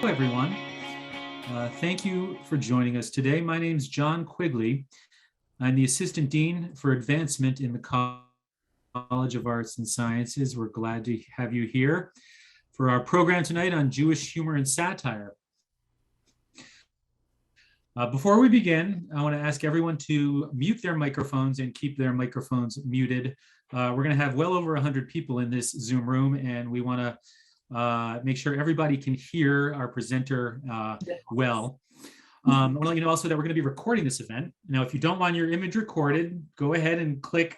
everyone. Thank you for joining us today. My name is John Quigley. I'm the Assistant Dean for Advancement in the College of Arts and Sciences. We're glad to have you here for our program tonight on Jewish humor and satire. Before we begin, I want to ask everyone to mute their microphones and keep their microphones muted. We're going to have well over 100 people in this Zoom room, and we want to make sure everybody can hear our presenter well. I want to let you know also that we're going to be recording this event. Now, if you don't want your image recorded, go ahead and click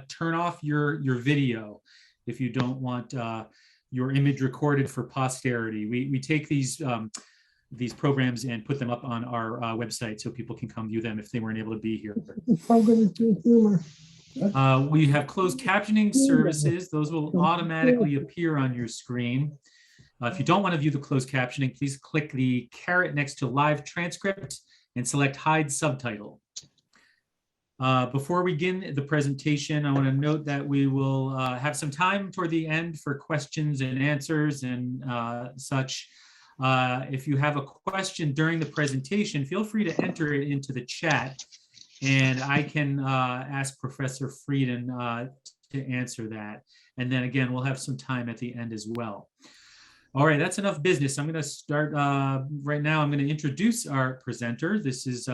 turn off your video if you don't want your image recorded for posterity. We take these programs and put them up on our website so people can come view them if they weren't able to be here. We have closed captioning services. Those will automatically appear on your screen. If you don't want to view the closed captioning, please click the caret next to live transcript and select hide subtitle. Before we begin the presentation, I want to note that we will have some time toward the end for questions and answers and such. If you have a question during the presentation, feel free to enter it into the chat, and I can ask Professor Frieden to answer that. And then again, we'll have some time at the end as well. All right, that's enough business. I'm going to start right now. I'm going to introduce our presenter. This is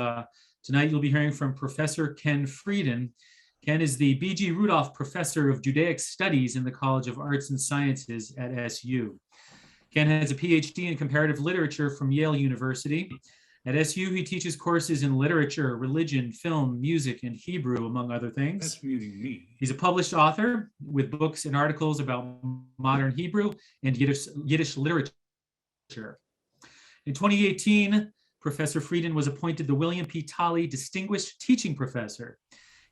tonight you'll be hearing from Professor Ken Frieden. Ken is the B.G. Rudolph Professor of Judaic Studies in the College of Arts and Sciences at SU. Ken has a PhD in comparative literature from Yale University. At SU, he teaches courses in literature, religion, film, music, and Hebrew, among other things. That's muting me. He's a published author with books and articles about modern Hebrew and Yiddish literature. In 2018, Professor Frieden was appointed the William P. Tolley Distinguished Teaching Professor.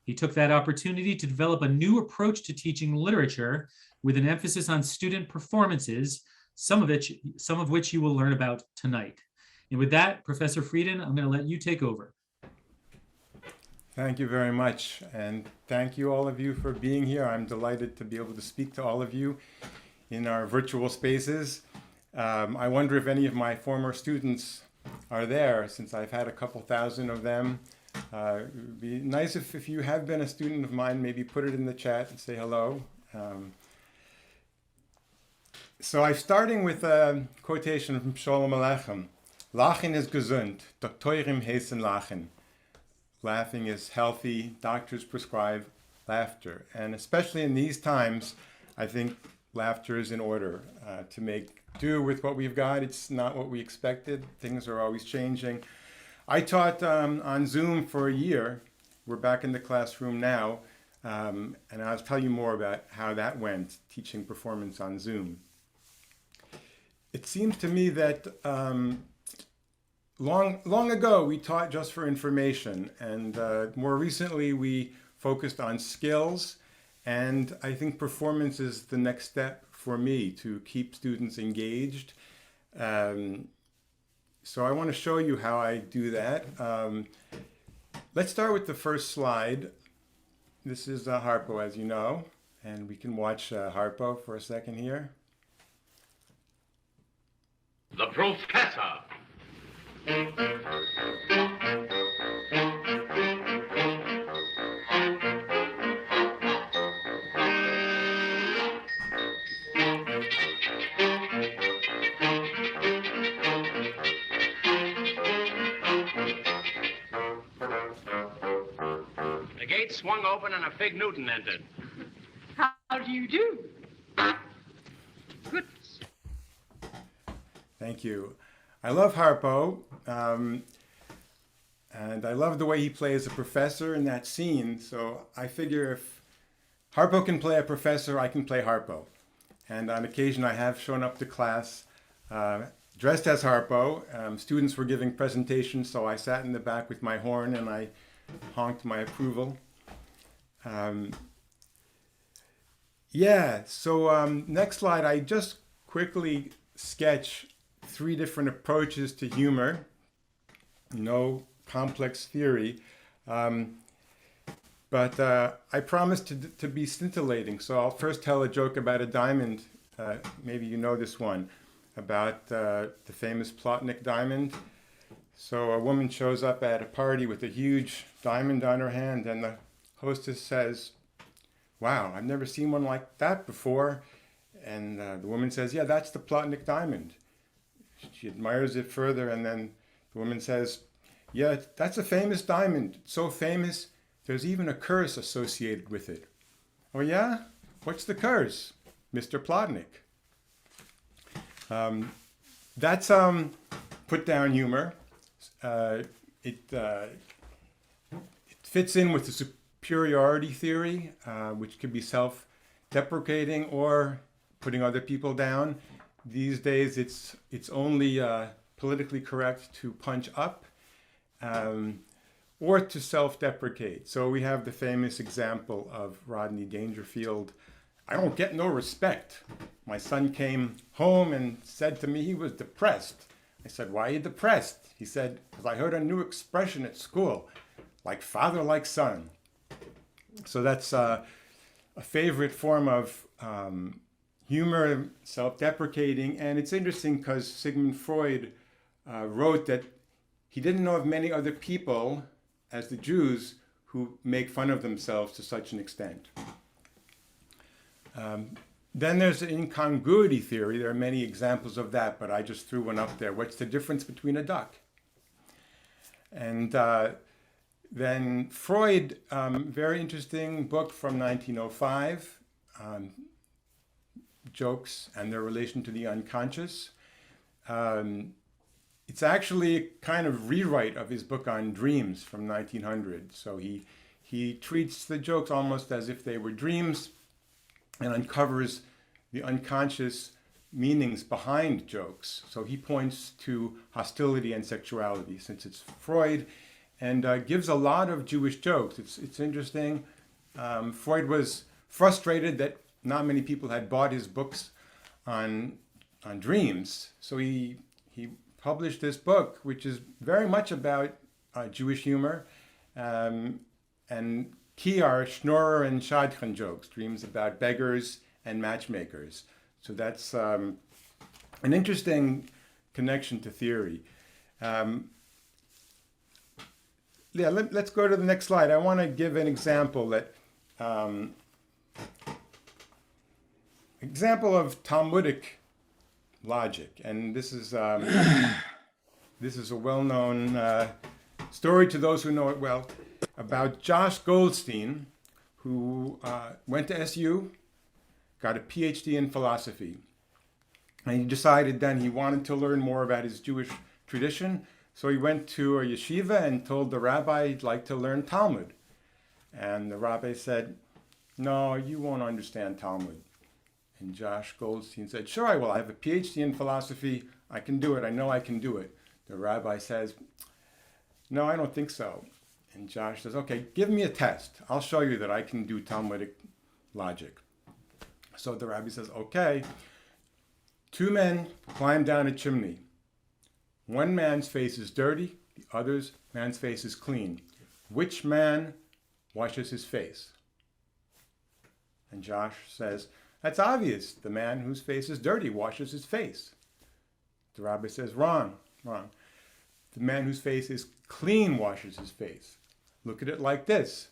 He took that opportunity to develop a new approach to teaching literature with an emphasis on student performances, some of which you will learn about tonight. And with that, Professor Frieden, I'm going to let you take over. Thank you very much. And thank you all of you for being here. I'm delighted to be able to speak to all of you in our virtual spaces. I wonder if any of my former students are there, since I've had a couple thousand of them. It would be nice if you have been a student of mine, maybe put it in the chat and say hello. So I'm starting with a quotation from SHOLEM ALEICHEM. Lachen is gesund, Doktorim heißen lachen. Laughing is healthy, doctors prescribe laughter. And especially in these times, I think laughter is in order to make do with what we've got. It's not what we expected. Things are always changing. I taught on Zoom for a year. We're back in the classroom now. And I'll tell you more about how that went, teaching performance on Zoom. It seems to me that long ago, we taught just for information, and more recently, we focused on skills, and I think performance is the next step for me to keep students engaged. So I want to show you how I do that. Let's start with the first slide. This is Harpo, as you know, and we can watch Harpo for a second here. The Professor. The gate swung open and a Fig Newton entered. How do you do? Good. Thank you. I love Harpo, and I love the way he plays a professor in that scene. So I figure if Harpo can play a professor, I can play Harpo. And on occasion, I have shown up to class dressed as Harpo. Students were giving presentations, so I sat in the back with my horn and I honked my approval. Next slide, I just quickly sketch 3 different approaches to humor. No complex theory, but I promised to be scintillating. So I'll first tell a joke about a diamond. Maybe you know this one. about the famous Plotnik diamond. So a woman shows up at a party with a huge diamond on her hand, and the hostess says, "Wow, I've never seen one like that before." And the woman says, "Yeah, that's the Plotnik diamond." She admires it further, and then the woman says, "Yeah, that's a famous diamond. It's so famous, there's even a curse associated with it." "Oh yeah? What's the curse, Mr. Plotnik?" That's put down humor. It fits in with the superiority theory, which could be self-deprecating or putting other people down. These days, it's only politically correct to punch up or to self-deprecate. So we have the famous example of Rodney Dangerfield. "I don't get no respect. My son came home and said to me he was depressed. I said, 'Why are you depressed?' He said, 'Because I heard a new expression at school, like father, like son.'" So that's a favorite form of humor, self-deprecating. And it's interesting because Sigmund Freud wrote that he didn't know of many other people as the Jews who make fun of themselves to such an extent. Then there's the incongruity theory. There are many examples of that, but I just threw one up there. What's the difference between a duck? And then Freud, very interesting book from 1905, jokes and their relation to the unconscious. It's actually a kind of rewrite of his book on dreams from 1900. So he treats the jokes almost as if they were dreams and uncovers the unconscious meanings behind jokes. So he points to hostility and sexuality, since it's Freud, and gives a lot of Jewish jokes. It's interesting. Freud was frustrated that not many people had bought his books on dreams, so he published this book, which is very much about Jewish humor, and key are Schnorrer and Shadchan jokes, dreams about beggars and matchmakers. So that's an interesting connection to theory. Let's go to the next slide. I want to give an example example of Talmudic logic, and this is a well-known story to those who know it well, about Josh Goldstein, who went to SU, got a PhD in philosophy, and he decided then he wanted to learn more about his Jewish tradition. So he went to a yeshiva and told the rabbi he'd like to learn Talmud. And the rabbi said, "No, you won't understand Talmud." And Josh Goldstein said, "Sure I will. I have a PhD in philosophy. I can do it. I know I can do it." The rabbi says, "No, I don't think so." And Josh says, "Okay, give me a test. I'll show you that I can do Talmudic logic." So the rabbi says, "Okay, 2 men climb down a chimney. One man's face is dirty, the other man's face is clean. Which man washes his face?" And Josh says, "That's obvious. The man whose face is dirty washes his face." The rabbi says, "Wrong. The man whose face is clean washes his face. Look at it like this.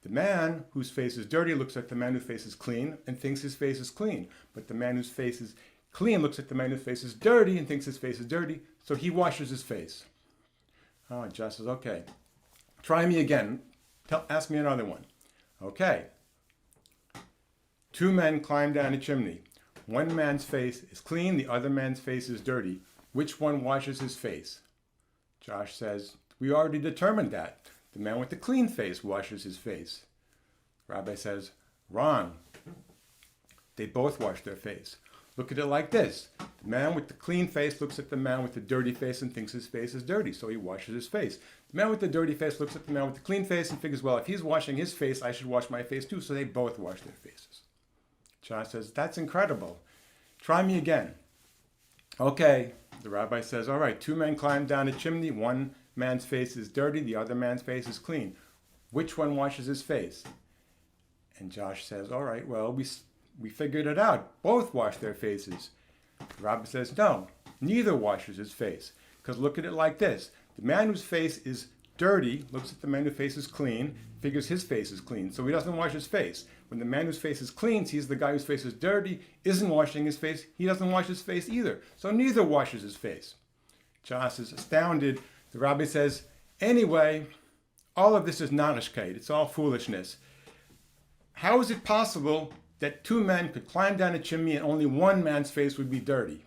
The man whose face is dirty looks at the man whose face is clean and thinks his face is clean. But the man whose face is clean looks at the man whose face is dirty and thinks his face is dirty, so he washes his face." Oh, and Josh says, "Okay, try me again. Ask me another one." "Okay. 2 men climb down a chimney. One man's face is clean, the other man's face is dirty. Which one washes his face?" Josh says, "We already determined that. The man with the clean face washes his face." Rabbi says, "Wrong. They both wash their face. Look at it like this. The man with the clean face looks at the man with the dirty face and thinks his face is dirty, so he washes his face. The man with the dirty face looks at the man with the clean face and figures, well, if he's washing his face, I should wash my face too, so they both wash their faces." Josh says, "That's incredible. Try me again." "Okay." The rabbi says, "All right, 2 men climb down a chimney. One man's face is dirty, the other man's face is clean. Which one washes his face?" And Josh says, "All right, well, we figured it out. Both wash their faces." The rabbi says, no, neither washes his face. Because look at it like this. The man whose face is dirty looks at the man whose face is clean, figures his face is clean, so he doesn't wash his face. When the man whose face is clean sees the guy whose face is dirty, isn't washing his face, he doesn't wash his face either. So neither washes his face. Jas is astounded. The rabbi says, anyway, all of this is narishkeit. It's all foolishness. How is it possible that two men could climb down a chimney and only one man's face would be dirty?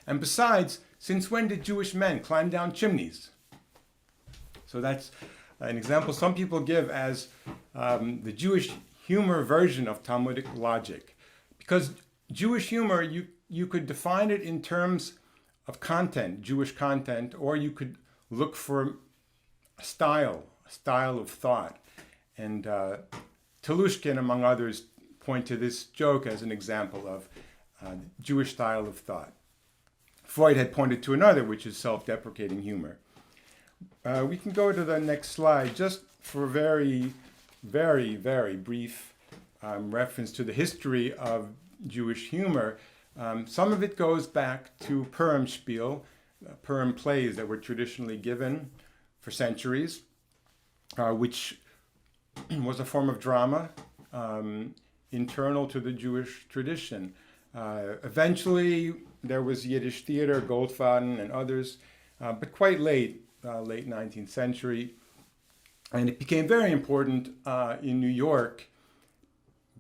And besides, since when did Jewish men climb down chimneys? So that's an example some people give as the Jewish humor version of Talmudic logic. Because Jewish humor, you could define it in terms of content, Jewish content, or you could look for a style of thought. And Telushkin, among others, point to this joke as an example of Jewish style of thought. Freud had pointed to another, which is self-deprecating humor. We can go to the next slide just for a very, very, very brief reference to the history of Jewish humor. Some of it goes back to Purim spiel, Purim plays that were traditionally given for centuries, which was a form of drama internal to the Jewish tradition. Eventually, there was Yiddish theater, Goldfaden and others, but quite late 19th century. And it became very important in New York.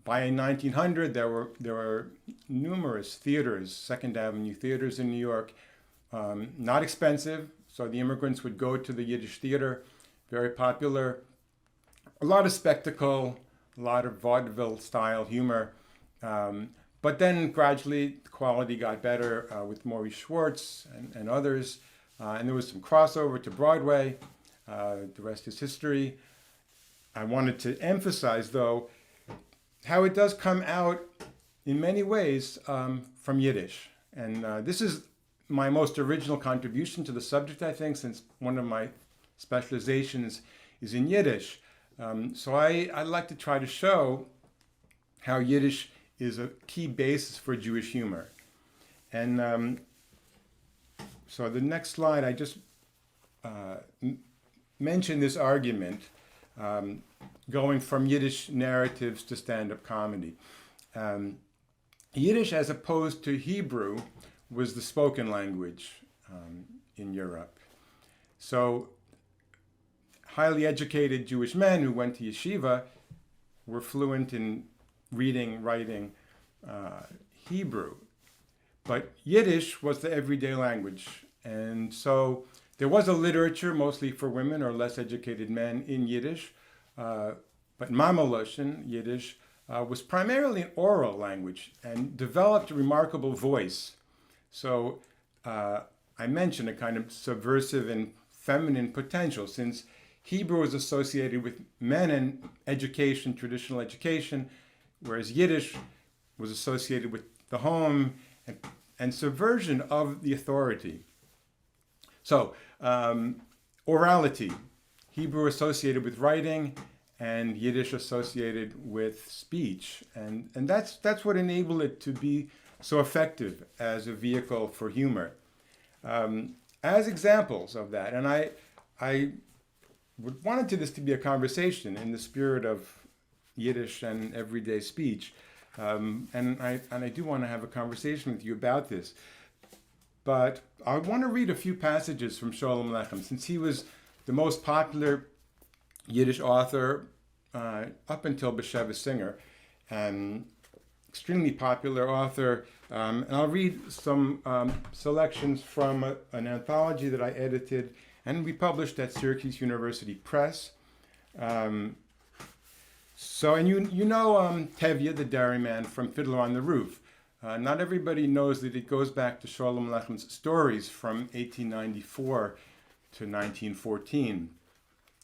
By 1900, there were numerous theaters, Second Avenue theaters in New York, not expensive, so the immigrants would go to the Yiddish theater, very popular. A lot of spectacle, a lot of vaudeville-style humor. But then gradually the quality got better with Maurice Schwartz and others. And there was some crossover to Broadway. The rest is history. I wanted to emphasize, though, how it does come out in many ways from Yiddish. And this is my most original contribution to the subject, I think, since one of my specializations is in Yiddish. So I'd like to try to show how Yiddish is a key basis for Jewish humor. And so the next slide, I just mentioned this argument going from Yiddish narratives to stand-up comedy. Yiddish, as opposed to Hebrew, was the spoken language in Europe. So highly educated Jewish men who went to yeshiva were fluent in reading, writing Hebrew. But Yiddish was the everyday language. And so there was a literature, mostly for women or less educated men, in Yiddish. But Mamaloshen, Yiddish, was primarily an oral language and developed a remarkable voice. So I mentioned a kind of subversive and feminine potential, since Hebrew is associated with men and education, traditional education, whereas Yiddish was associated with the home and subversion of the authority. So, orality, Hebrew associated with writing and Yiddish associated with speech. And that's what enabled it to be so effective as a vehicle for humor. As examples of that, and I wanted this to be a conversation in the spirit of Yiddish and everyday speech. And I do want to have a conversation with you about this. But I want to read a few passages from Sholem Aleichem, since he was the most popular Yiddish author up until B'Sheva Singer, extremely popular author. And I'll read some selections from an anthology that I edited and we published at Syracuse University Press. So, and you know Tevye, the dairyman from Fiddler on the Roof. Not everybody knows that it goes back to Sholem Aleichem's stories from 1894 to 1914.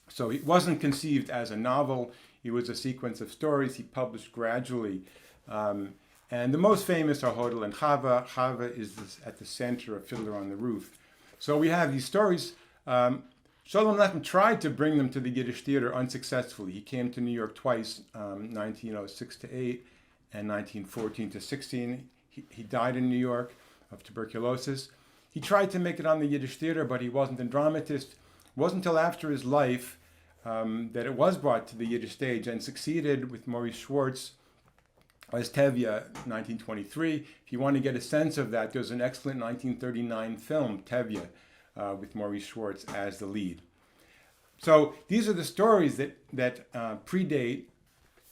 So it wasn't conceived as a novel. It was a sequence of stories he published gradually. And the most famous are Hodel and Chava. Chava is at the center of Fiddler on the Roof. So we have these stories. Sholem Aleichem tried to bring them to the Yiddish theater unsuccessfully. He came to New York twice, 1906 to 8 and 1914 to 16. He died in New York. of tuberculosis. He tried to make it on the Yiddish theater, but he wasn't a dramatist. It wasn't until after his life that it was brought to the Yiddish stage and succeeded with Maurice Schwartz as Tevye, 1923. If you want to get a sense of that, there's an excellent 1939 film, Tevye, with Maurice Schwartz as the lead. So these are the stories that predate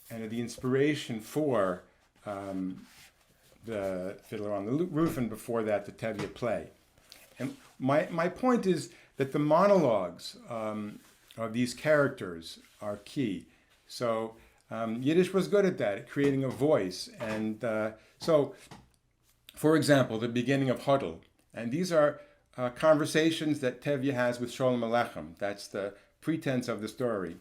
and are the inspiration for the Fiddler on the Roof, and before that, the Tevye play. And my point is that the monologues of these characters are key. So Yiddish was good at that, at creating a voice. And so, for example, the beginning of Huddle. And these are conversations that Tevye has with Sholem Aleichem. That's the pretense of the story.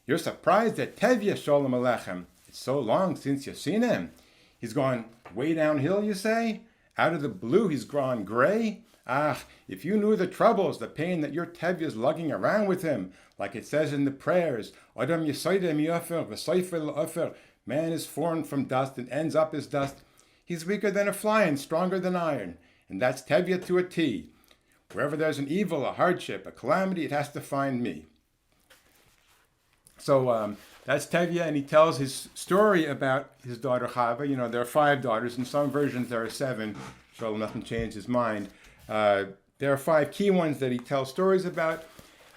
You're surprised at Tevye, Sholem Aleichem. It's so long since you've seen him. He's gone way downhill, you say? Out of the blue, he's gone gray? Ah, if you knew the troubles, the pain that your Tevye's lugging around with him, like it says in the prayers, Adam Yesoide mi'ofer, v'soifer l'ofer, man is formed from dust and ends up as dust. He's weaker than a fly and stronger than iron, and that's Tevye to a T. Wherever there's an evil, a hardship, a calamity, it has to find me. So that's Tevye, and he tells his story about his daughter Chava. You know, there are 5 daughters. In some versions, there are 7. Sholem doesn't change his mind. There are 5 key ones that he tells stories about.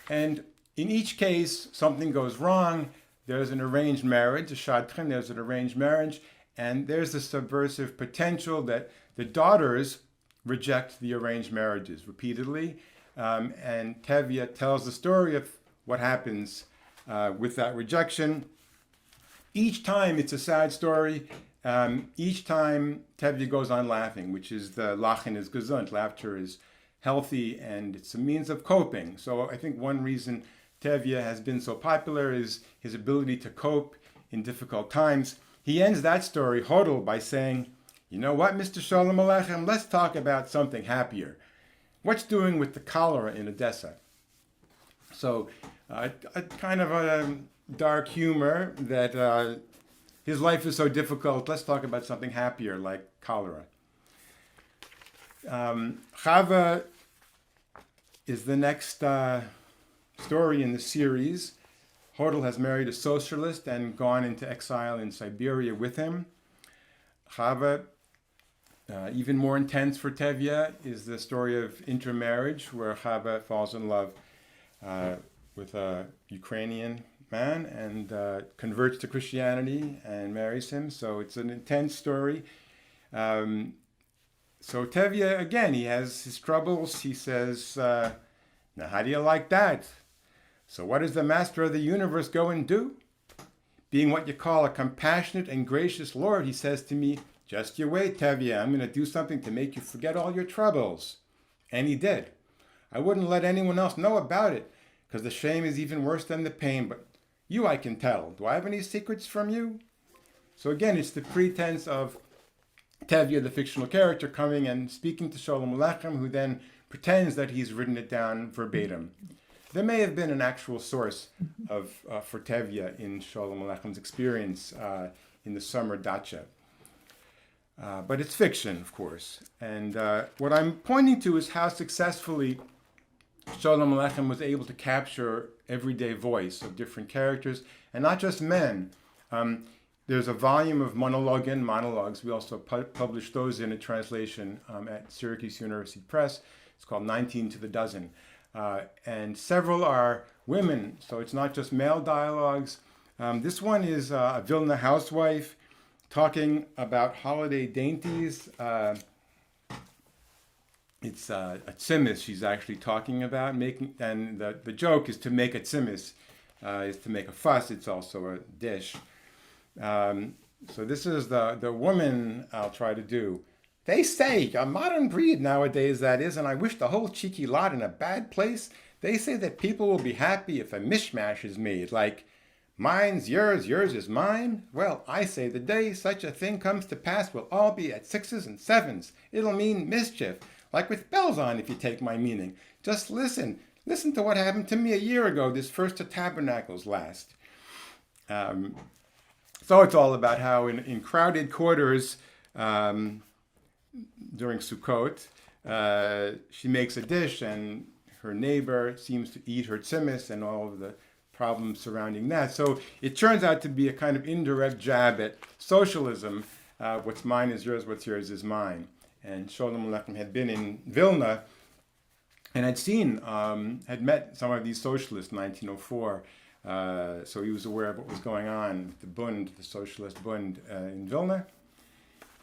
And in each case, something goes wrong. There's an arranged marriage, a shadchan, there's an arranged marriage. And there's the subversive potential that the daughters reject the arranged marriages repeatedly. And Tevye tells the story of what happens with that rejection. Each time it's a sad story. Each time Tevye goes on laughing, which is the lachen is gesund. Laughter is healthy and it's a means of coping. So I think one reason Tevye has been so popular is his ability to cope in difficult times. He ends that story, Hodel, by saying, you know what, Mr. Sholem Aleichem, let's talk about something happier. What's doing with the cholera in Odessa? So a kind of a dark humor that his life is so difficult. Let's talk about something happier like cholera. Chava is the next story in the series. Hodel has married a socialist and gone into exile in Siberia with him. Chava, even more intense for Tevye, is the story of intermarriage, where Chava falls in love with a Ukrainian man and converts to Christianity and marries him. So it's an intense story. So Tevye, again, he has his troubles. He says, now how do you like that? So what does the master of the universe go and do? Being what you call a compassionate and gracious Lord, he says to me, just you wait, Tevye, I'm going to do something to make you forget all your troubles. And he did. I wouldn't let anyone else know about it, because the shame is even worse than the pain, but you I can tell. Do I have any secrets from you? So again, it's the pretense of Tevye, the fictional character, coming and speaking to Sholem Aleichem, who then pretends that he's written it down verbatim. There may have been an actual source of for Tevye in Sholem Aleichem's experience in the summer dacha. But it's fiction, of course. And what I'm pointing to is how successfully Sholem Aleichem was able to capture everyday voice of different characters, and not just men. There's a volume of monologues. We also published those in a translation at Syracuse University Press. It's called 19 to the Dozen. And several are women, so it's not just male dialogues. This one is a Vilna housewife talking about holiday dainties. It's a tzimis she's actually talking about, and the joke is to make a tzimis, is to make a fuss. It's also a dish. So this is the woman I'll try to do. They say, a modern breed nowadays that is, and I wish the whole cheeky lot in a bad place. They say that people will be happy if a mishmash is made, like mine's yours, yours is mine. Well, I say the day such a thing comes to pass, we'll all be at 6s and 7s. It'll mean mischief, like with bells on, if you take my meaning. Just listen to what happened to me a year ago, this First of Tabernacles last. So it's all about how in crowded quarters, during Sukkot. She makes a dish, and her neighbor seems to eat her tzimis and all of the problems surrounding that. So it turns out to be a kind of indirect jab at socialism. What's mine is yours, what's yours is mine. And Sholem Aleichem had been in Vilna and had met some of these socialists in 1904. So he was aware of what was going on, the Bund, the socialist Bund in Vilna.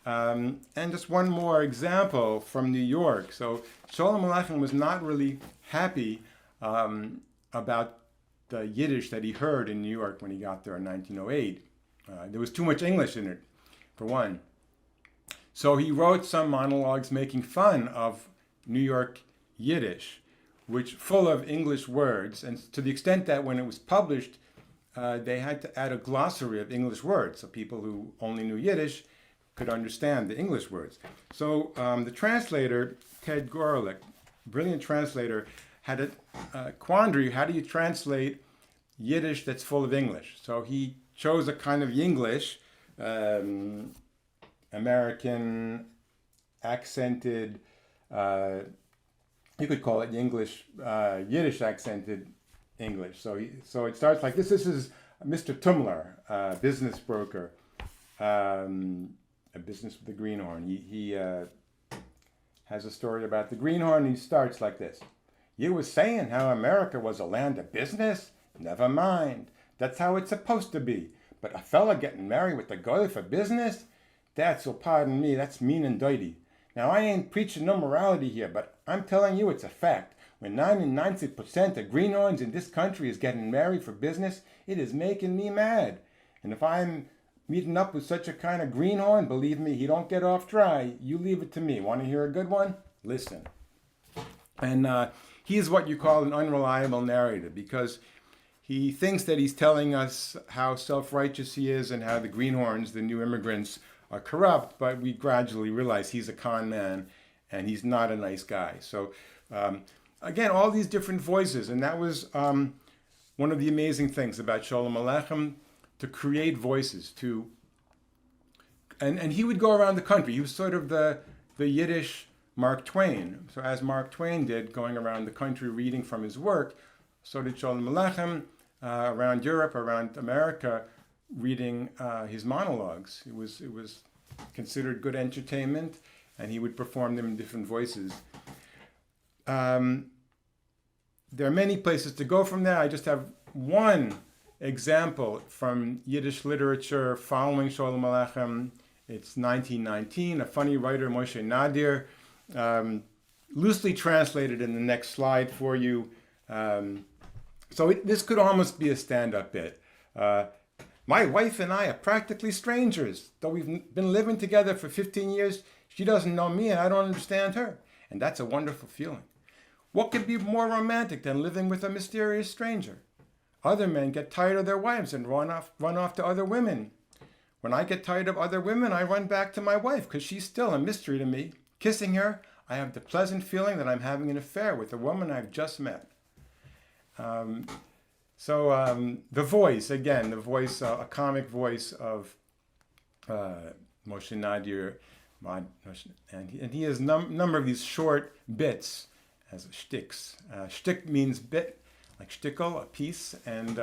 And just one more example from New York. So Sholem Aleichem was not really happy about the Yiddish that he heard in New York when he got there in 1908. There was too much English in it, for one. So he wrote some monologues making fun of New York Yiddish, which full of English words, and to the extent that when it was published, they had to add a glossary of English words, so people who only knew Yiddish could understand the English words. So the translator, Ted Gorelick, brilliant translator, had a quandary. How do you translate Yiddish that's full of English? So he chose a kind of Yinglish, American accented, you could call it English, Yiddish accented English. So it starts like this. This is Mr. Tumler, business broker, a business with the greenhorn. He has a story about the greenhorn. He starts like this. You was saying how America was a land of business? Never mind. That's how it's supposed to be. But a fella getting married with a girl for business? That's, pardon me, that's mean and dirty. Now, I ain't preaching no morality here, but I'm telling you it's a fact. When 99% of greenhorns in this country is getting married for business, it is making me mad. And if I'm meeting up with such a kind of greenhorn, believe me, he don't get off dry. You leave it to me. Want to hear a good one? Listen. And he's what you call an unreliable narrator, because he thinks that he's telling us how self-righteous he is and how the greenhorns, the new immigrants, are corrupt, but we gradually realize he's a con man and he's not a nice guy. So again, all these different voices, and that was one of the amazing things about Sholem Aleichem, to create voices, and he would go around the country. He was sort of the Yiddish Mark Twain. So as Mark Twain did, going around the country reading from his work, so did Sholem Aleichem around Europe, around America, reading his monologues. It was considered good entertainment, and he would perform them in different voices. There are many places to go from there. I just have one example from Yiddish literature following Sholem Aleichem. It's 1919. A funny writer, Moshe Nadir, loosely translated in the next slide for you. This could almost be a stand-up bit. My wife and I are practically strangers. Though we've been living together for 15 years, she doesn't know me and I don't understand her. And that's a wonderful feeling. What could be more romantic than living with a mysterious stranger? Other men get tired of their wives and run off to other women. When I get tired of other women, I run back to my wife because she's still a mystery to me. Kissing her, I have the pleasant feeling that I'm having an affair with a woman I've just met. The voice, again, a comic voice of Moshe Nadir, and he has a number of these short bits as shticks. Shtick means bit, like shtickle, a piece, and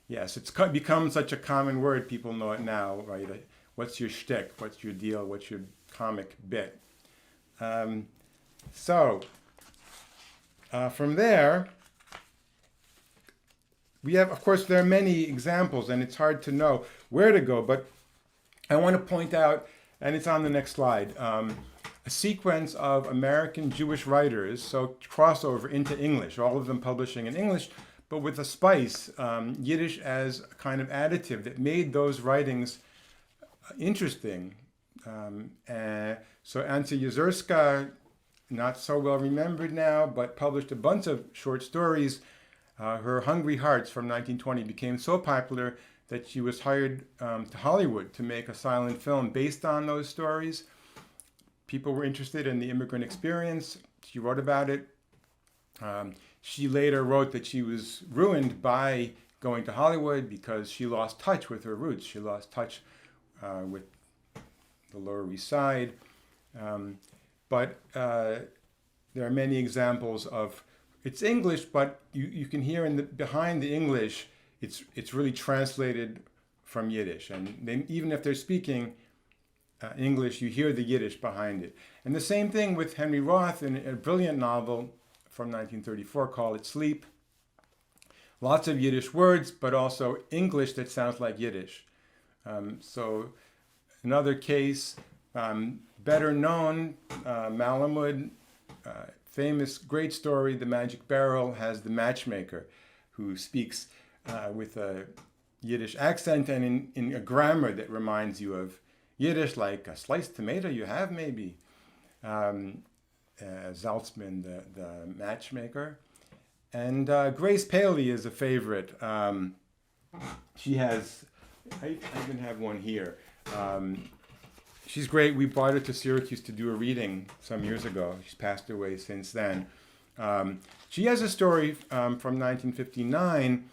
yes, it's become such a common word, people know it now, right? What's your shtick? What's your deal? What's your comic bit? From there, we have, of course, there are many examples, and it's hard to know where to go, but I want to point out, and it's on the next slide, a sequence of American Jewish writers, so crossover into English, all of them publishing in English, but with a spice, Yiddish as a kind of additive that made those writings interesting. So Ante Yezerska, not so well remembered now, but published a bunch of short stories. Her Hungry Hearts from 1920 became so popular that she was hired to Hollywood to make a silent film based on those stories. People were interested in the immigrant experience. She wrote about it. She later wrote that she was ruined by going to Hollywood because she lost touch with her roots. She lost touch with the Lower East Side. But there are many examples of it's English, but you can hear behind the English, it's really translated from Yiddish. And even if they're speaking English, you hear the Yiddish behind it. And the same thing with Henry Roth in a brilliant novel from 1934 called It's Sleep. Lots of Yiddish words, but also English that sounds like Yiddish. So another case, better known, Malamud, famous, great story, The Magic Barrel, has the matchmaker who speaks with a Yiddish accent and in a grammar that reminds you of Yiddish, like a sliced tomato you have maybe. Saltzman, the matchmaker. And Grace Paley is a favorite. She has, I even have one here. She's great. We brought her to Syracuse to do a reading some years ago. She's passed away since then. She has a story from 1959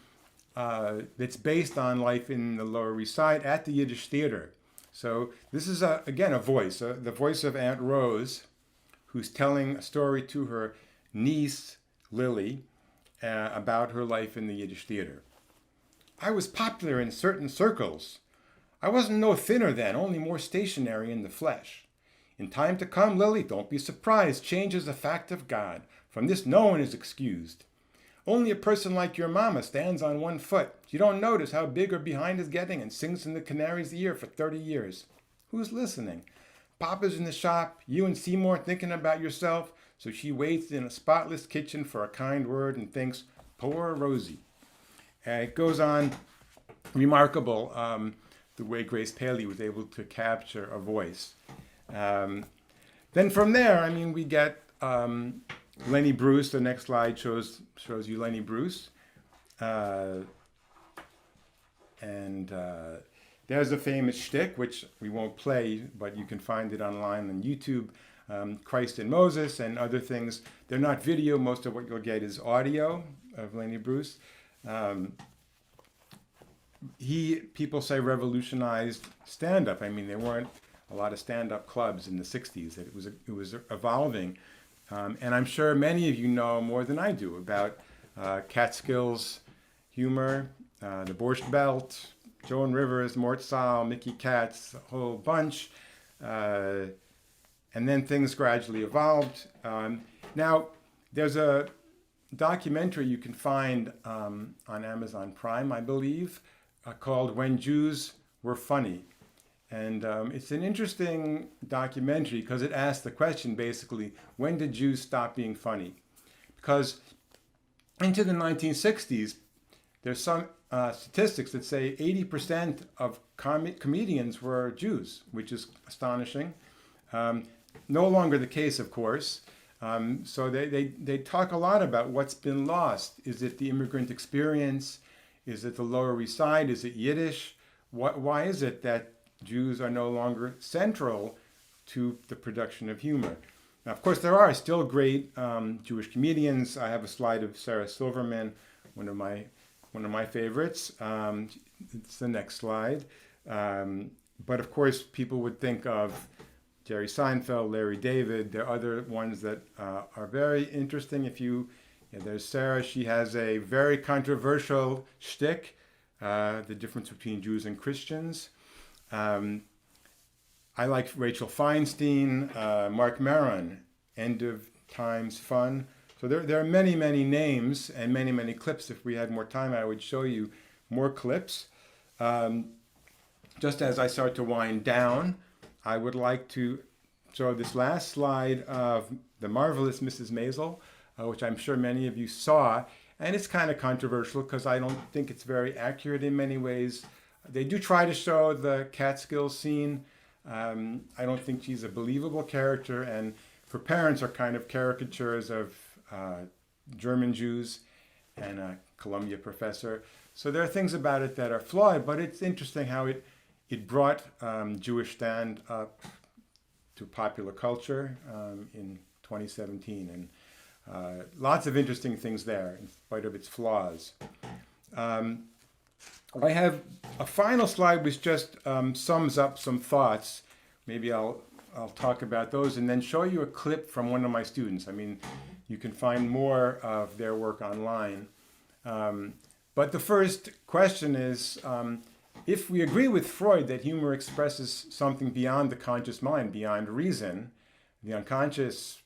that's based on life in the Lower East Side at the Yiddish Theater. So this is, again, a voice, the voice of Aunt Rose, who's telling a story to her niece, Lily, about her life in the Yiddish Theater. I was popular in certain circles. I wasn't no thinner then, only more stationary in the flesh. In time to come, Lily, don't be surprised. Change is a fact of God. From this no one is excused. Only a person like your mama stands on one foot. You don't notice how big her behind is getting and sings in the canary's ear for 30 years. Who's listening? Papa's in the shop, you and Seymour thinking about yourself, so she waits in a spotless kitchen for a kind word and thinks, poor Rosie. It goes on, remarkable, the way Grace Paley was able to capture a voice. Then from there, I mean, we get Lenny Bruce. The next slide shows you Lenny Bruce. There's a famous shtick, which we won't play, but you can find it online on YouTube, Christ and Moses and other things. They're not video. Most of what you'll get is audio of Lenny Bruce. People say revolutionized stand-up. I mean, there weren't a lot of stand-up clubs in the 60s. It was evolving. And I'm sure many of you know more than I do about Catskills humor, the Borscht Belt, Joan Rivers, Mort Sahl, Mickey Katz, a whole bunch. And then things gradually evolved. Now, there's a documentary you can find on Amazon Prime, I believe, called When Jews Were Funny. And it's an interesting documentary because it asks the question, basically, when did Jews stop being funny? Because into the 1960s, there's some statistics that say 80% of comedians were Jews, which is astonishing. No longer the case, of course. So they talk a lot about what's been lost. Is it the immigrant experience? Is it the Lower East Side? Is it Yiddish? Why is it that Jews are no longer central to the production of humor? Now, of course, there are still great Jewish comedians. I have a slide of Sarah Silverman, one of my favorites. It's the next slide. But of course, people would think of Jerry Seinfeld, Larry David. There are other ones that are very interesting. There's Sarah. She has a very controversial shtick, the difference between Jews and Christians. I like Rachel Feinstein, Mark Maron, End of Times Fun. So there are many, many names and many, many clips. If we had more time, I would show you more clips. Just as I start to wind down, I would like to show this last slide of the marvelous Mrs. Maisel, which I'm sure many of you saw. And it's kind of controversial because I don't think it's very accurate in many ways. They do try to show the Catskills scene. I don't think she's a believable character, and her parents are kind of caricatures of German Jews and a Columbia professor. So there are things about it that are flawed, but it's interesting how it brought Jewish stand-up to popular culture in 2017, and lots of interesting things there in spite of its flaws. I have a final slide which just sums up some thoughts. Maybe I'll I'll talk about those and then show you a clip from one of my students. I mean, you can find more of their work online. But the first question is, if we agree with Freud that humor expresses something beyond the conscious mind, beyond reason, the unconscious,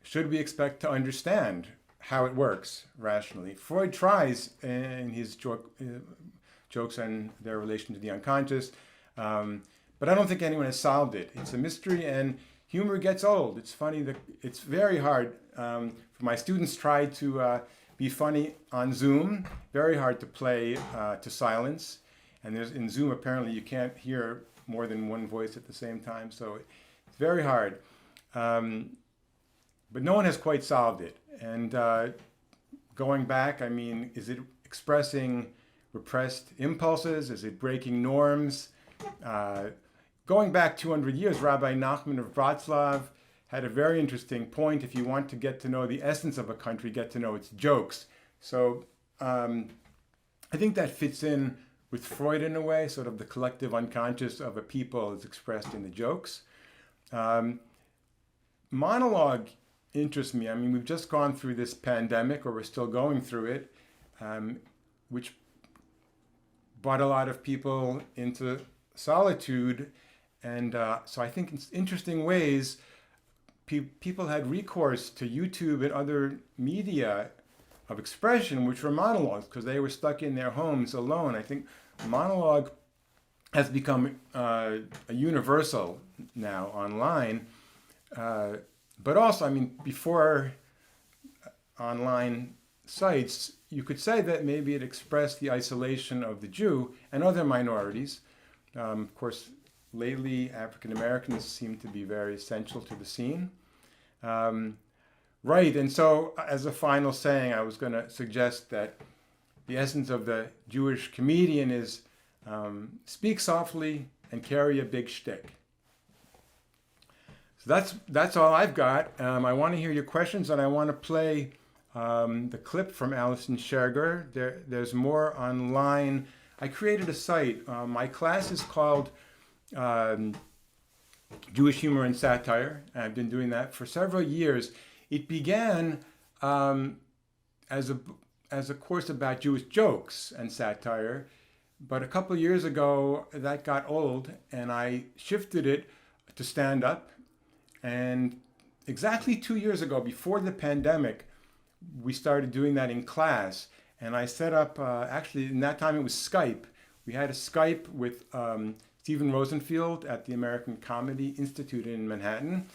should we expect to understand how it works rationally? Freud tries in his jokes on their relation to the unconscious, but I don't think anyone has solved it. It's a mystery, and humor gets old. It's funny that it's very hard for my students try to be funny on Zoom. Very hard to play to silence, and in Zoom apparently you can't hear more than one voice at the same time, so it's very hard. But no one has quite solved it. And going back, I mean, is it expressing repressed impulses? Is it breaking norms? Going back 200 years, Rabbi Nachman of Wroclaw had a very interesting point. If you want to get to know the essence of a country, get to know its jokes. So I think that fits in with Freud in a way, sort of the collective unconscious of a people is expressed in the jokes. Monologue interests me. I mean, we've just gone through this pandemic, or we're still going through it, which brought a lot of people into solitude. And so I think in interesting ways, people had recourse to YouTube and other media of expression, which were monologues, because they were stuck in their homes alone. I think monologue has become a universal now online. But also, I mean, before online sites, you could say that maybe it expressed the isolation of the Jew and other minorities. Of course, lately, African Americans seem to be very essential to the scene. Right, and so as a final saying, I was going to suggest that the essence of the Jewish comedian is speak softly and carry a big shtick. So that's all I've got. I want to hear your questions, and I want to play the clip from Alison Scherger. There's more online. I created a site. My class is called Jewish Humor and Satire. I've been doing that for several years. It began as a course about Jewish jokes and satire, but a couple of years ago that got old, and I shifted it to stand up. And exactly 2 years ago, before the pandemic, we started doing that in class. And I set up, actually, in that time it was Skype. We had a Skype with Stephen Rosenfield at the American Comedy Institute in Manhattan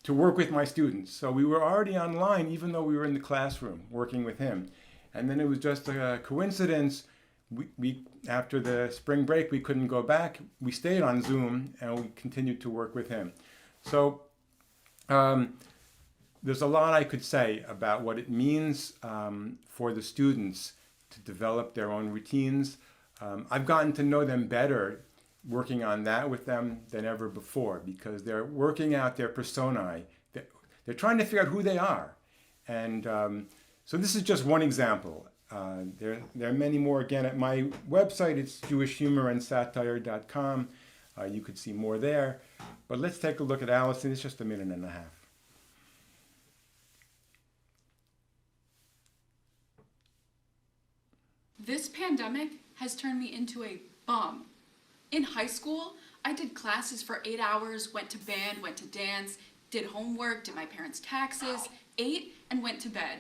to work with my students. So we were already online, even though we were in the classroom working with him. And then it was just a coincidence. We after the spring break, we couldn't go back. We stayed on Zoom, and we continued to work with him. So there's a lot I could say about what it means for the students to develop their own routines. I've gotten to know them better working on that with them than ever before, because they're working out their personae. They're trying to figure out who they are. And so this is just one example. There are many more. Again, at my website, it's jewishhumorandsatire.com. You could see more there. But let's take a look at Alison. It's just a minute and a half. This pandemic has turned me into a bum. In high school, I did classes for 8 hours, went to band, went to dance, did homework, did my parents' taxes, ate, and went to bed.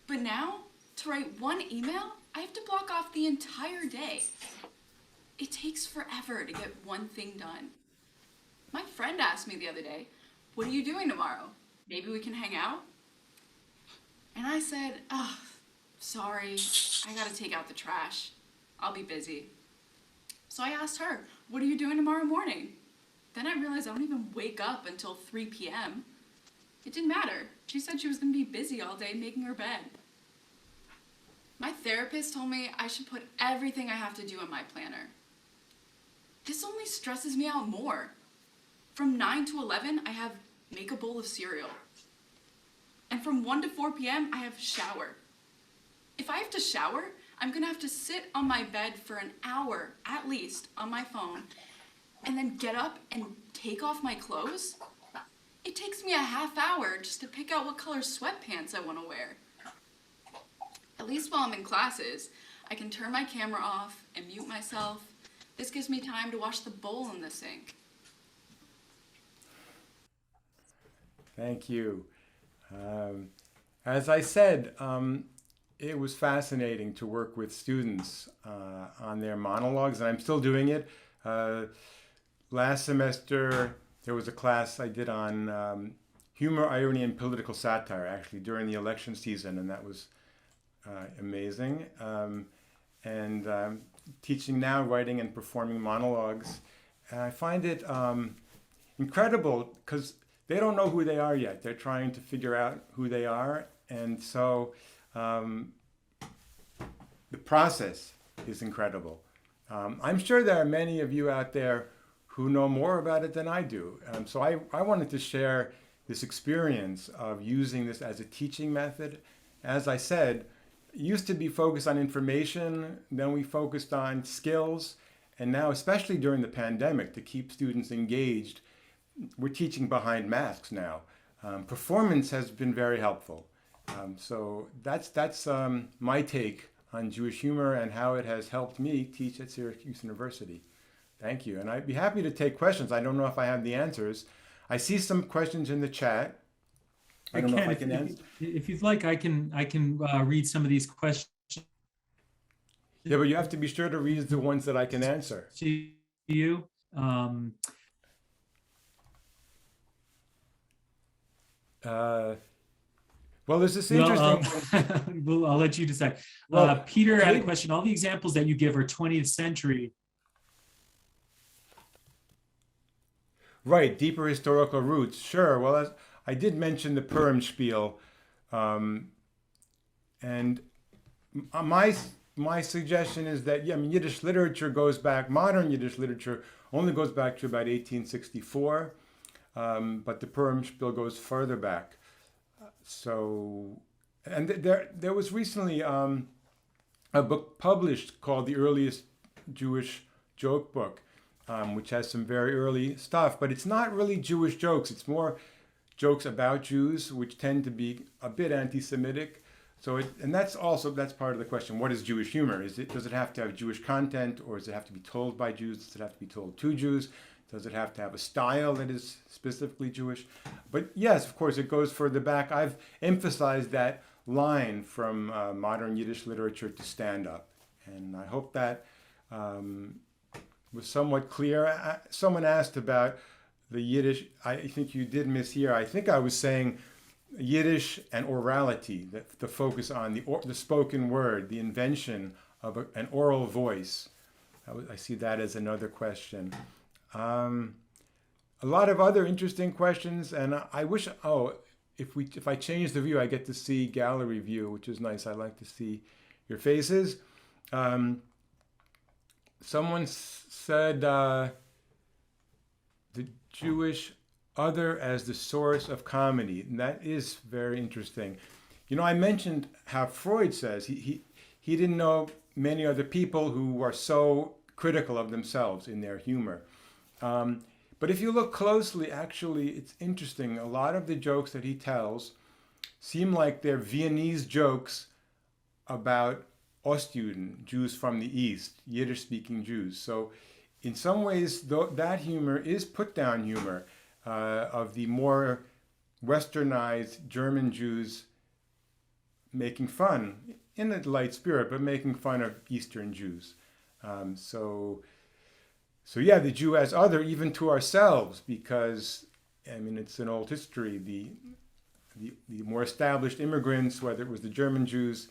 But now, to write one email, I have to block off the entire day. It takes forever to get one thing done. My friend asked me the other day, "What are you doing tomorrow? Maybe we can hang out?" And I said, sorry, I gotta take out the trash. I'll be busy. So I asked her, "What are you doing tomorrow morning?" Then I realized I don't even wake up until 3 p.m. It didn't matter. She said she was gonna be busy all day making her bed. My therapist told me I should put everything I have to do in my planner. This only stresses me out more. From 9 to 11, I have make a bowl of cereal. And from 1 to 4 p.m., I have shower. If I have to shower, I'm gonna have to sit on my bed for an hour, at least, on my phone. and then get up and take off my clothes? It takes me a half hour just to pick out what color sweatpants I want to wear. At least while I'm in classes, I can turn my camera off and mute myself. This gives me time to wash the bowl in the sink. Thank you. As I said, it was fascinating to work with students on their monologues, and I'm still doing it. Last semester, there was a class I did on humor, irony, and political satire, actually, during the election season, and that was amazing. And teaching now writing and performing monologues. And I find it incredible because they don't know who they are yet. They're trying to figure out who they are. And so the process is incredible. I'm sure there are many of you out there who know more about it than I do. So I wanted to share this experience of using this as a teaching method. As I said, it used to be focused on information, then we focused on skills, and now, especially during the pandemic, to keep students engaged, we're teaching behind masks now. Performance has been very helpful. So that's my take on Jewish humor and how it has helped me teach at Syracuse University. Thank you. And I'd be happy to take questions. I don't know if I have the answers. I see some questions in the chat. I don't know if I can answer. If you'd like, I can read some of these questions Yeah, but you have to be sure to read the ones that I can answer. to you. Well, there's this interesting. Well, I'll let you decide. Well, Peter had a question. All the examples that you give are 20th century. Right, deeper historical roots. Sure. Well, I did mention the Purim spiel, and my suggestion is that Yiddish literature goes back. Modern Yiddish literature only goes back to about 1864, but the Purim spiel goes further back. So, and there was recently a book published called The Earliest Jewish Joke Book, which has some very early stuff, but it's not really Jewish jokes. It's more jokes about Jews, which tend to be a bit anti-Semitic. So, that's part of the question. What is Jewish humor? Does it have to have Jewish content, or does it have to be told by Jews? Does it have to be told to Jews? Does it have to have a style that is specifically Jewish? But yes, of course, it goes further back. I've emphasized that line from modern Yiddish literature to stand up. And I hope that was somewhat clear. Someone asked about the Yiddish. I think you did mishear. I think I was saying Yiddish and orality, the focus on the spoken word, the invention of an oral voice. I see that as another question. A lot of other interesting questions, and I wish, if I change the view, I get to see gallery view, which is nice. I like to see your faces. Someone said the Jewish other as the source of comedy, and that is very interesting. I mentioned how Freud says he didn't know many other people who are so critical of themselves in their humor. But if you look closely, actually, it's interesting. A lot of the jokes that he tells seem like they're Viennese jokes about Ostjuden, Jews from the East, Yiddish-speaking Jews. So in some ways, that humor is put-down humor of the more westernized German Jews making fun, in a light spirit, but making fun of Eastern Jews. So yeah, the Jew as other, even to ourselves, because it's an old history. The more established immigrants, whether it was the German Jews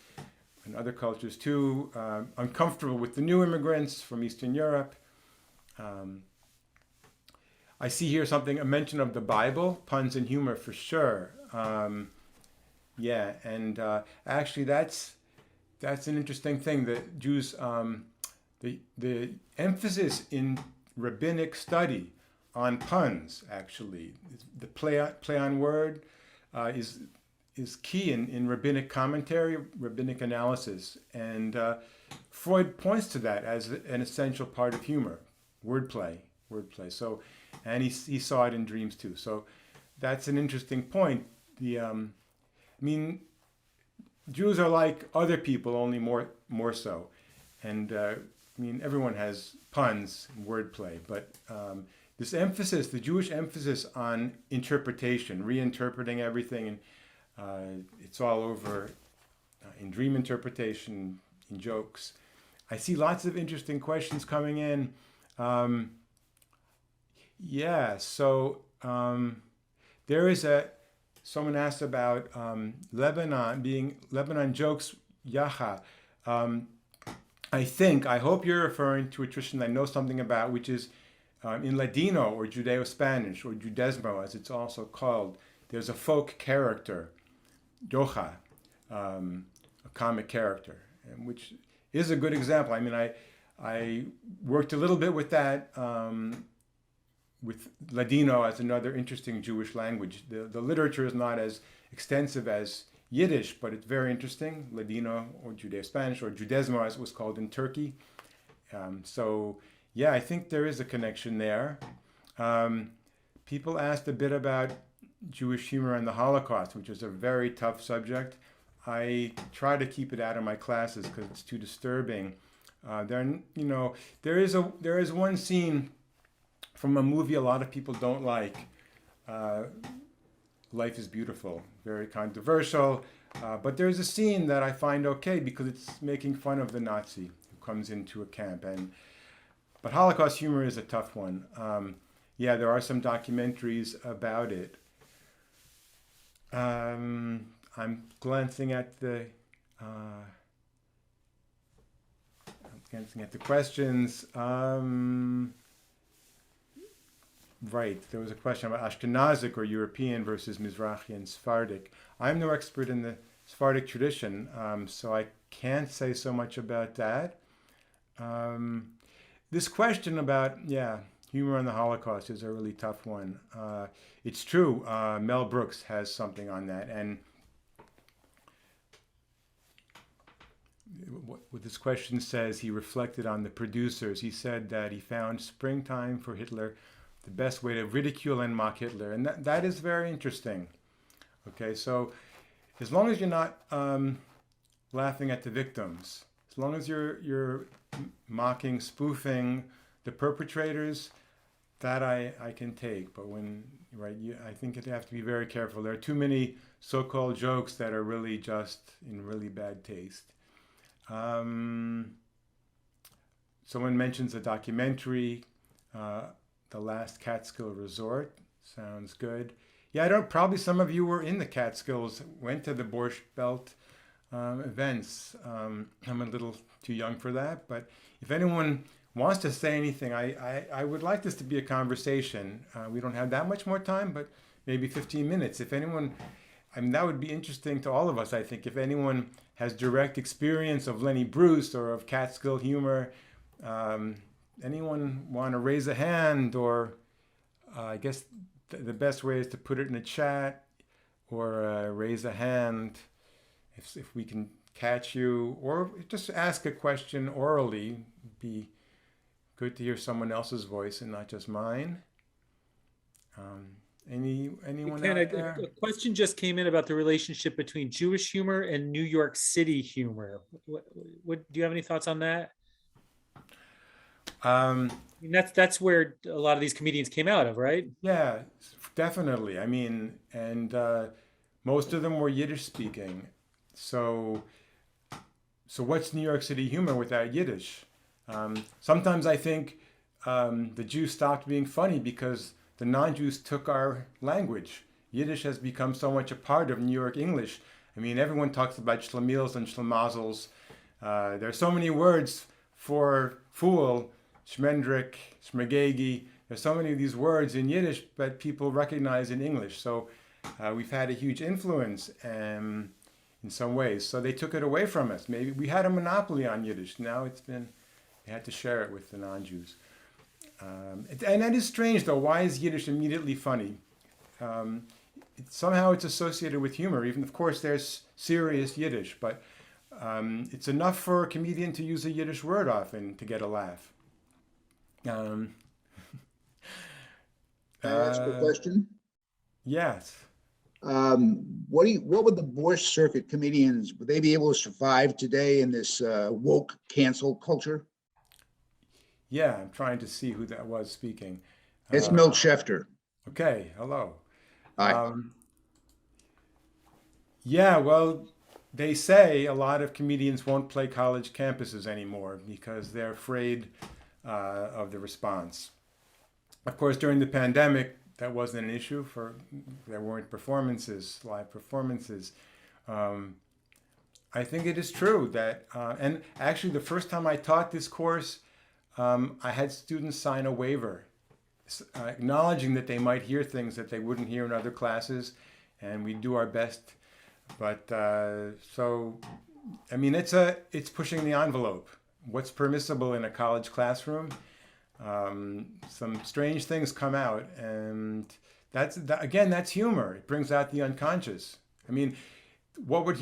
and other cultures too, uncomfortable with the new immigrants from Eastern Europe. I see here a mention of the Bible, puns and humor for sure. Actually that's an interesting thing. That Jews, the emphasis in rabbinic study on puns, actually, the play on word is key in rabbinic commentary, rabbinic analysis, and Freud points to that as an essential part of humor, wordplay, wordplay. So, and he saw it in dreams too. So that's an interesting point. I mean, Jews are like other people, only more so. And I mean, everyone has puns and wordplay, but this emphasis, the Jewish emphasis on interpretation, reinterpreting everything, and it's all over in dream interpretation, in jokes. I see lots of interesting questions coming in. There is someone asked about Lebanon jokes, yacha. I hope you're referring to a tradition I know something about, which is in Ladino or Judeo-Spanish or Judesmo, as it's also called. There's a folk character, yocha, a comic character, which is a good example. I mean, I worked a little bit with that, with Ladino as another interesting Jewish language. The literature is not as extensive as Yiddish, but it's very interesting, Ladino or Judeo-Spanish or Judesmo as it was called in Turkey. I think there is a connection there. People asked a bit about Jewish humor and the Holocaust, which is a very tough subject. I try to keep it out of my classes because it's too disturbing. There is one scene from a movie a lot of people don't like. Life is Beautiful, very controversial, but there's a scene that I find okay because it's making fun of the Nazi who comes into a camp. But Holocaust humor is a tough one. There are some documentaries about it. I'm glancing at the questions. Right, there was a question about Ashkenazic or European versus Mizrahi and Sephardic. I'm no expert in the Sephardic tradition, so I can't say so much about that. This question about, humor on the Holocaust is a really tough one. It's true, Mel Brooks has something on that, and what this question says, he reflected on the producers. He said that he found Springtime for Hitler the best way to ridicule and mock Hitler. And that is very interesting. Okay, so as long as you're not laughing at the victims, as long as you're mocking, spoofing the perpetrators, that I can take. But I think you have to be very careful. There are too many so-called jokes that are really just in really bad taste. Someone mentions a documentary, The Last Catskill Resort. Sounds good. Probably some of you were in the Catskills, went to the Borscht Belt events. I'm a little too young for that, but if anyone wants to say anything, I would like this to be a conversation. We don't have that much more time, but maybe 15 minutes. If anyone, that would be interesting to all of us, I think. If anyone has direct experience of Lenny Bruce or of Catskill humor, anyone want to raise a hand, or I guess the best way is to put it in a chat or raise a hand if we can catch you, or just ask a question orally. It'd be good to hear someone else's voice and not just mine. Anyone out there? A question just came in about the relationship between Jewish humor and New York City humor. What do you have any thoughts on that? That's where a lot of these comedians came out of, right? Yeah, definitely. And most of them were Yiddish speaking. So what's New York City humor without Yiddish? Sometimes I think the Jews stopped being funny because the non-Jews took our language. Yiddish has become so much a part of New York English. Everyone talks about schlemils and schlemazels. There are so many words for fool, schmendrick, schmegegi. There's so many of these words in Yiddish that people recognize in English. So we've had a huge influence in some ways. So they took it away from us. Maybe we had a monopoly on Yiddish. Now they had to share it with the non-Jews. And that is strange, though. Why is Yiddish immediately funny? Somehow it's associated with humor. Even, of course, there's serious Yiddish, but it's enough for a comedian to use a Yiddish word often to get a laugh. May I ask a question? Yes. What would the Borscht Circuit comedians, would they be able to survive today in this woke cancel culture? Yeah, I'm trying to see who that was speaking. It's Milt Schefter. Okay, hello. Hi. Yeah, well, they say a lot of comedians won't play college campuses anymore because they're afraid of the response. Of course, during the pandemic, that wasn't an issue. There weren't performances, live performances. I think it is true that, and actually the first time I taught this course, I had students sign a waiver acknowledging that they might hear things that they wouldn't hear in other classes, and we do our best. But so, I mean, it's pushing the envelope. What's permissible in a college classroom? Some strange things come out, and that's humor. It brings out the unconscious. I mean, what would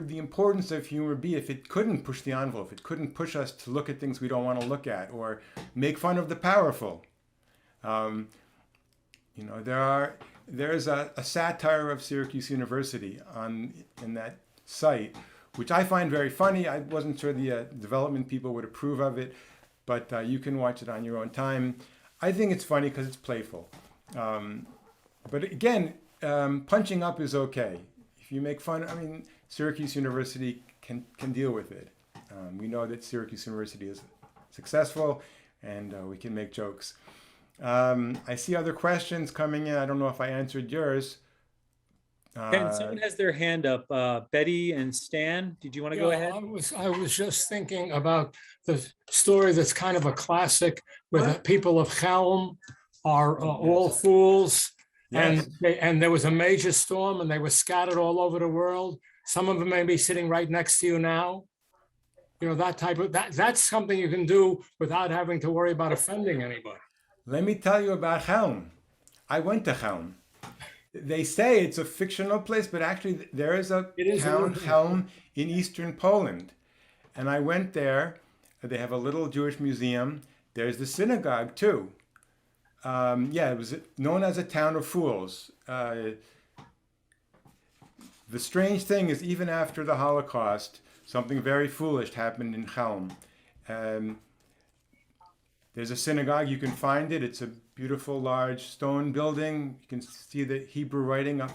the importance of humor be if it couldn't push the envelope? It couldn't push us to look at things we don't want to look at or make fun of the powerful. There's a satire of Syracuse University in that site, which I find very funny. I wasn't sure the development people would approve of it, but you can watch it on your own time. I think it's funny because it's playful. But again, punching up is okay. If you make fun, I mean, Syracuse University can deal with it. We know that Syracuse University is successful, and we can make jokes. I see other questions coming in. I don't know if I answered yours. Ken, someone has their hand up. Betty and Stan, did you want to go ahead? I was just thinking about the story that's kind of a classic, where the people of Chelm are all fools. Yes. And there was a major storm and they were scattered all over the world. Some of them may be sitting right next to you now. You know, that's something you can do without having to worry about offending anybody. Let me tell you about Chelm. I went to Chelm. They say it's a fictional place, but actually there is a town, Chelm, in eastern Poland. And I went there. They have a little Jewish museum. There's the synagogue too. It was known as a town of fools. The strange thing is, even after the Holocaust, something very foolish happened in Chelm. There's a synagogue, you can find it. It's a beautiful, large stone building. You can see the Hebrew writing up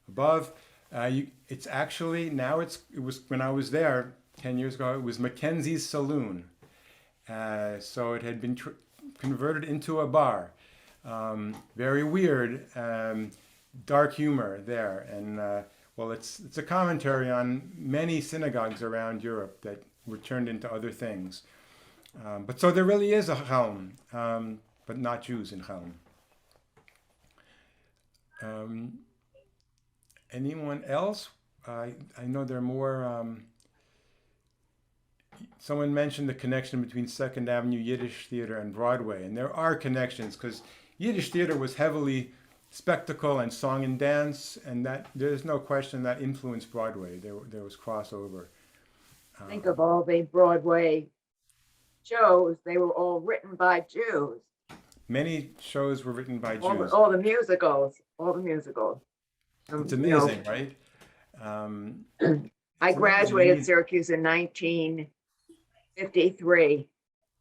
above. It's actually, it was when I was there 10 years ago, it was Mackenzie's Saloon. So it had been converted into a bar. Very weird, dark humor there. And it's a commentary on many synagogues around Europe that were turned into other things. But so there really is a Chelm, but not Jews in Chelm. Anyone else? I know there are more. Someone mentioned the connection between Second Avenue Yiddish Theater and Broadway, and there are connections because Yiddish theater was heavily spectacle and song and dance, and that there's no question that influenced Broadway. There was crossover. Think of all the Broadway shows, they were all written by Jews. Many shows were written by Jews. All the musicals. It's amazing, right? I graduated Syracuse in 1953.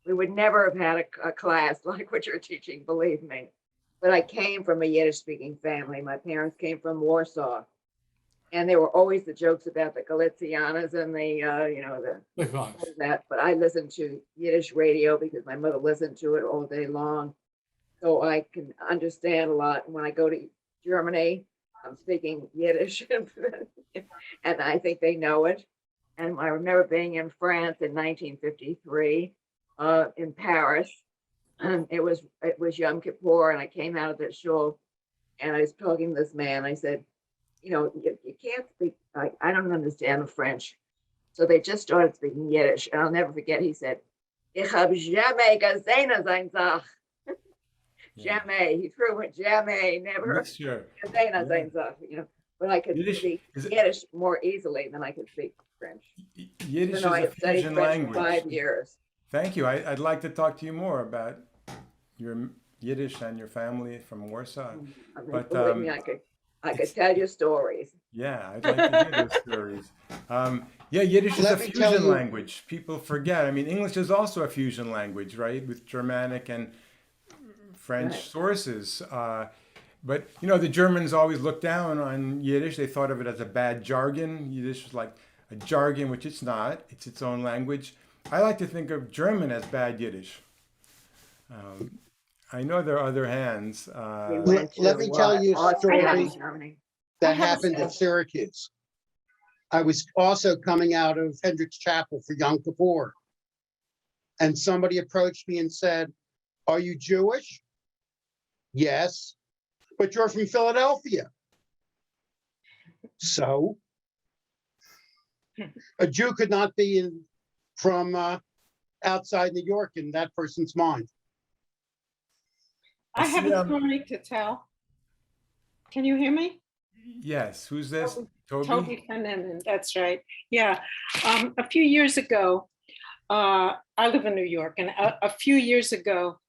We would never have had a class like what you're teaching, believe me. But I came from a Yiddish-speaking family. My parents came from Warsaw. And there were always the jokes about the Galicianas and that. But I listened to Yiddish radio because my mother listened to it all day long. So I can understand a lot. When I go to Germany, I'm speaking Yiddish, and I think they know it. And I remember being in France in 1953, in Paris. It was Yom Kippur, and I came out of the shul, and I was talking to this man. I said, you can't speak. I don't understand the French, so they just started speaking Yiddish, and I'll never forget. He said, "Ich hab jamais gesehen sein Sach." Jamais. He threw it. Jamais. Never. Sure. Gesehen sein Sach. But I could speak Yiddish more easily than I could speak French. Yiddish is a fusion language. 5 years. Thank you. I'd like to talk to you more about your Yiddish and your family from Warsaw. I mean, But, believe me, I could tell you stories. Yeah, I'd like to hear those stories. Yeah, Yiddish is a Let me tell fusion you- language. People forget. I mean, English is also a fusion language, right? With Germanic and French Right. sources. But, you know, the Germans always looked down on Yiddish. They thought of it as a bad jargon. Yiddish was like a jargon, which it's not. It's its own language. I like to think of German as bad Yiddish. I know there are other hands. We went let to, me tell you a Austria and story. Germany. That happened at Syracuse. I was also coming out of Hendrick's Chapel for Yom Kippur. And somebody approached me and said, "Are you Jewish?" "Yes." "But you're from Philadelphia." So a Jew could not be from outside New York in that person's mind. I have see, a story to tell. Can you hear me? Yes, who's this? Toby? Toby Frieden, that's right. Yeah. A few years ago, I live in New York, and a few years ago,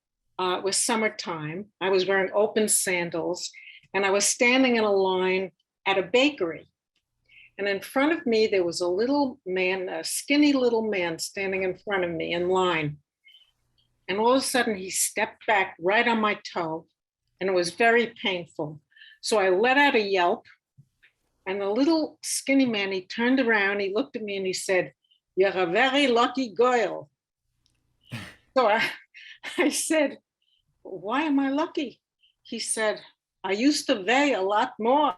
it was summertime. I was wearing open sandals, and I was standing in a line at a bakery. And in front of me, there was a little man, a skinny little man standing in front of me in line. And all of a sudden, he stepped back right on my toe, and it was very painful. So I let out a yelp, and the little skinny man, he turned around, he looked at me, and he said, "You're a very lucky girl." So I said, "Why am I lucky?" He said, "I used to weigh a lot more."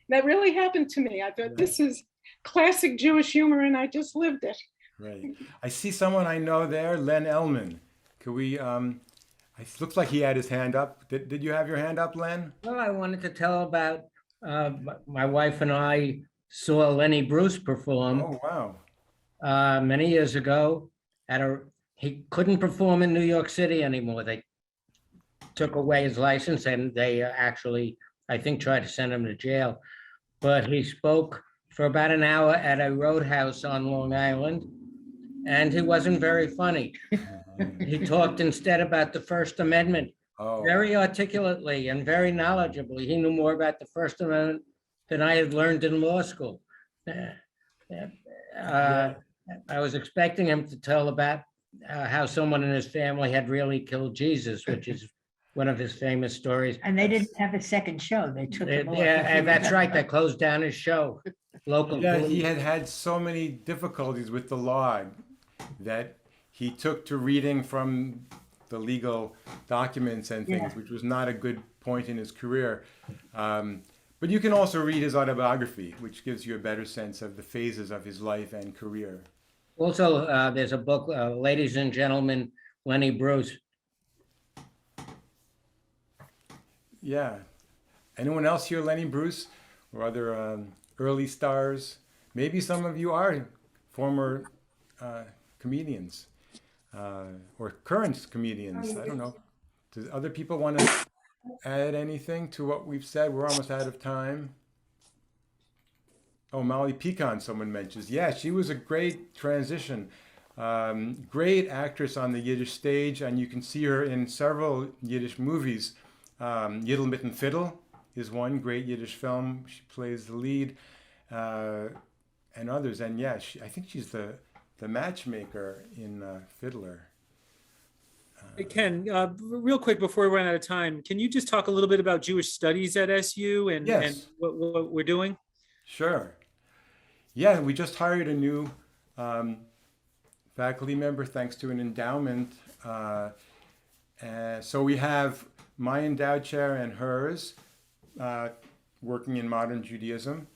That really happened to me. I thought, this is classic Jewish humor, and I just lived it. Right. I see someone I know there, Len Elman. Could we, it looks like he had his hand up. Did you have your hand up, Len? Well, I wanted to tell about my wife and I saw Lenny Bruce perform Oh, wow. many years ago he couldn't perform in New York City anymore. They took away his license and they actually, I think, tried to send him to jail. But he spoke for about an hour at a roadhouse on Long Island, and he wasn't very funny. He talked instead about the First Amendment Oh, very articulately and very knowledgeably. He knew more about the First Amendment than I had learned in law school. I was expecting him to tell about how someone in his family had really killed Jesus, which is one of his famous stories. And they didn't have a second show. They took him off. Yeah, and that's right. They closed down his show. Local. yeah, he had so many difficulties with the law that he took to reading from the legal documents and things, Yeah. which was not a good point in his career. But you can also read his autobiography, which gives you a better sense of the phases of his life and career. Also, there's a book, Ladies and Gentlemen, Lenny Bruce. Yeah. Anyone else here, Lenny Bruce, or other early stars? Maybe some of you are former comedians or current comedians. I don't know. Does other people want to add anything to what we've said? We're almost out of time. Oh, Molly Pecan, someone mentions. Yeah, she was a great transition. Great actress on the Yiddish stage, and you can see her in several Yiddish movies. Yiddle Mitten Fiddle is one great Yiddish film. She plays the lead, and others. And yeah, I think she's the matchmaker in Fiddler. Hey, Ken, real quick before we run out of time, can you just talk a little bit about Jewish studies at SU and, Yes. and what we're doing? Sure. Yeah, we just hired a new faculty member thanks to an endowment. So we have my endowed chair and hers working in modern Judaism.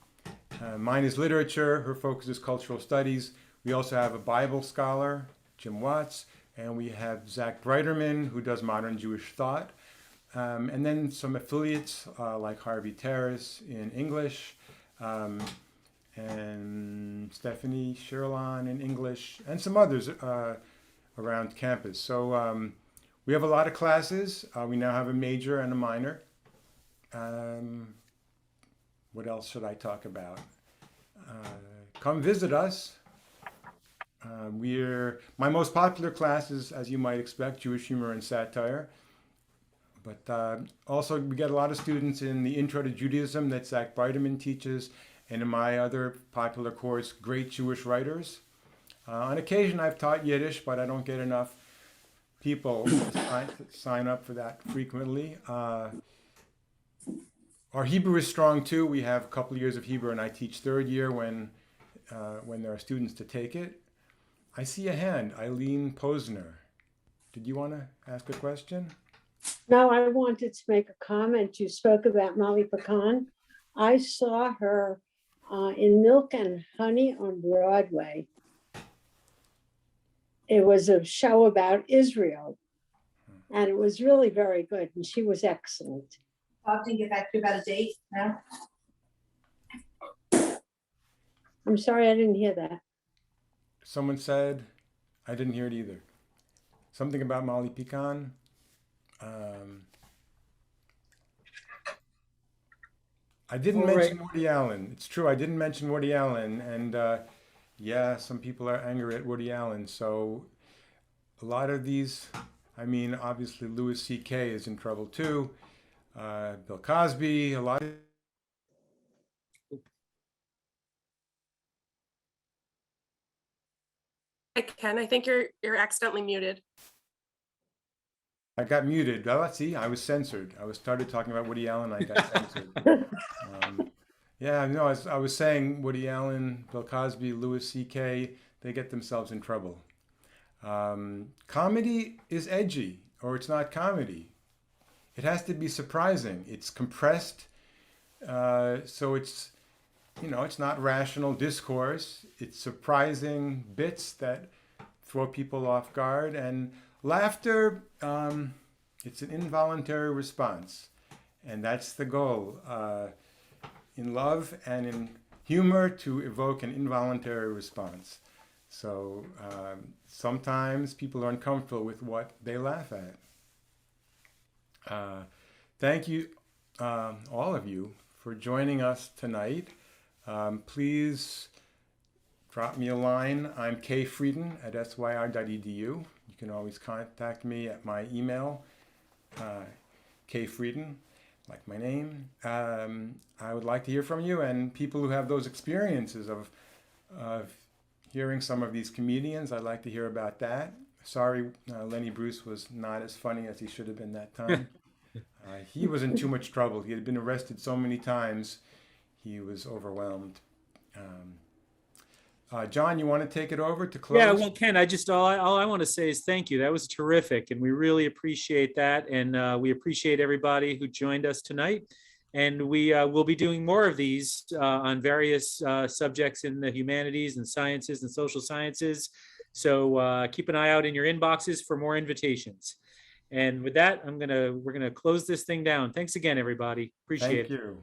Mine is literature. Her focus is cultural studies. We also have a Bible scholar, Jim Watts, and we have Zach Breiterman, who does modern Jewish thought. And then some affiliates like Harvey Terrace in English, and Stephanie Sherlon in English, and some others around campus. So we have a lot of classes. We now have a major and a minor. What else should I talk about? Come visit us. My most popular class is, as you might expect, Jewish Humor and Satire. But also we get a lot of students in the Intro to Judaism that Zach Breiteman teaches, and in my other popular course, Great Jewish Writers. On occasion, I've taught Yiddish, but I don't get enough people to sign up for that frequently. Our Hebrew is strong too. We have a couple of years of Hebrew, and I teach third year when there are students to take it. I see a hand, Eileen Posner. Did you want to ask a question? No, I wanted to make a comment. You spoke about Molly Pecan. I saw her in Milk and Honey on Broadway. It was a show about Israel, and it was really very good, and she was excellent. Bob didn't get back to you about a date, no? I'm sorry, I didn't hear that. Someone said, I didn't hear it either. Something about Molly Pecan. I didn't mention Woody Allen. It's true, I didn't mention Woody Allen. And yeah, some people are angry at Woody Allen. So a lot of these, I mean, obviously Louis C.K. is in trouble too. Bill Cosby, a lot of... Ken, I think you're accidentally muted. I got muted. Well, let's see, I was censored. I started talking about Woody Allen, I got censored. Yeah, no, I was saying Woody Allen, Bill Cosby, Louis C.K., they get themselves in trouble. Comedy is edgy, or it's not comedy. It has to be surprising. It's compressed, so it's, you know, it's not rational discourse. It's surprising bits that throw people off guard. And laughter, it's an involuntary response. And that's the goal. In love and in humor, to evoke an involuntary response. So sometimes people are uncomfortable with what they laugh at. Thank you, all of you, for joining us tonight. Please drop me a line. I'm kfrieden@syr.edu. You can always contact me at my email, kfrieden, like my name. I would like to hear from you and people who have those experiences of hearing some of these comedians. I'd like to hear about that. Sorry, Lenny Bruce was not as funny as he should have been that time. He was in too much trouble. He had been arrested so many times. He was overwhelmed. John, you want to take it over to close? Yeah, well, Ken, all I want to say is thank you. That was terrific, and we really appreciate that. And we appreciate everybody who joined us tonight. And we will be doing more of these on various subjects in the humanities and sciences and social sciences. So keep an eye out in your inboxes for more invitations. And with that, we're gonna close this thing down. Thanks again, everybody. Appreciate it. Thank you.